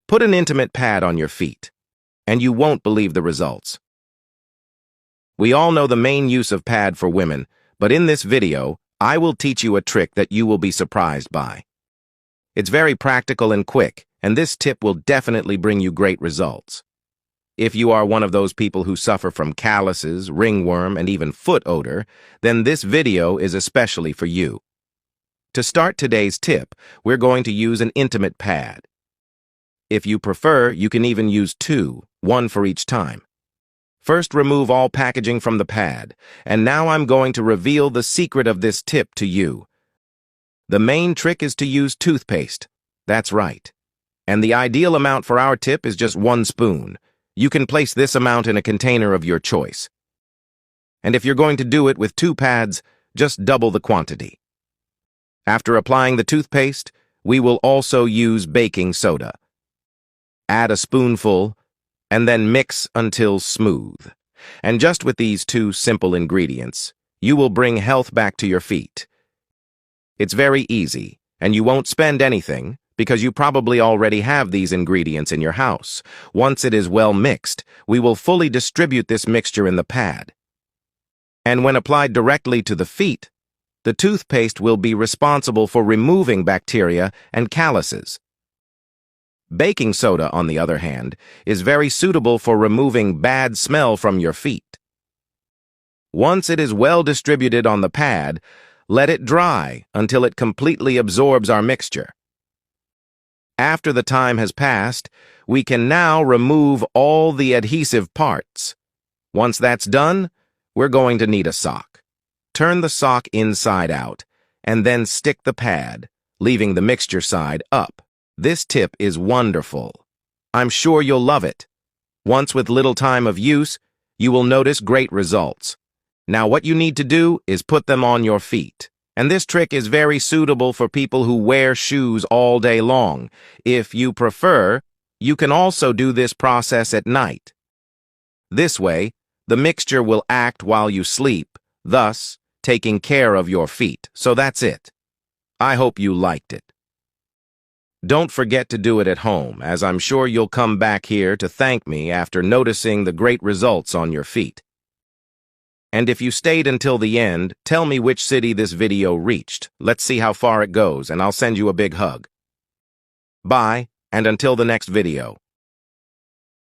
Put an intimate pad on your feet, and you won't believe the results. We all know the main use of pad for women, but in this video, I will teach you a trick that you will be surprised by. It's very practical and quick, and this tip will definitely bring you great results. If you are one of those people who suffer from calluses, ringworm, and even foot odor, then this video is especially for you. To start today's tip, we're going to use an intimate pad. If you prefer, you can even use two, one for each time. First, remove all packaging from the pad, and now I'm going to reveal the secret of this tip to you. The main trick is to use toothpaste. That's right. And the ideal amount for our tip is just 1 spoon. You can place this amount in a container of your choice. And if you're going to do it with 2 pads, just double the quantity. After applying the toothpaste, we will also use baking soda. Add a spoonful, and then mix until smooth. And just with these 2 simple ingredients, you will bring health back to your feet. It's very easy, and you won't spend anything, because you probably already have these ingredients in your house. Once it is well mixed, we will fully distribute this mixture in the pad. And when applied directly to the feet, the toothpaste will be responsible for removing bacteria and calluses. Baking soda, on the other hand, is very suitable for removing bad smell from your feet. Once it is well distributed on the pad, let it dry until it completely absorbs our mixture. After the time has passed, we can now remove all the adhesive parts. Once that's done, we're going to need a sock. Turn the sock inside out, and then stick the pad, leaving the mixture side up. This tip is wonderful. I'm sure you'll love it. Once with little time of use, you will notice great results. Now what you need to do is put them on your feet. And this trick is very suitable for people who wear shoes all day long. If you prefer, you can also do this process at night. This way, the mixture will act while you sleep, thus taking care of your feet. So that's it. I hope you liked it. Don't forget to do it at home, as I'm sure you'll come back here to thank me after noticing the great results on your feet. And if you stayed until the end, tell me which city this video reached. Let's see how far it goes, and I'll send you a big hug. Bye, and until the next video.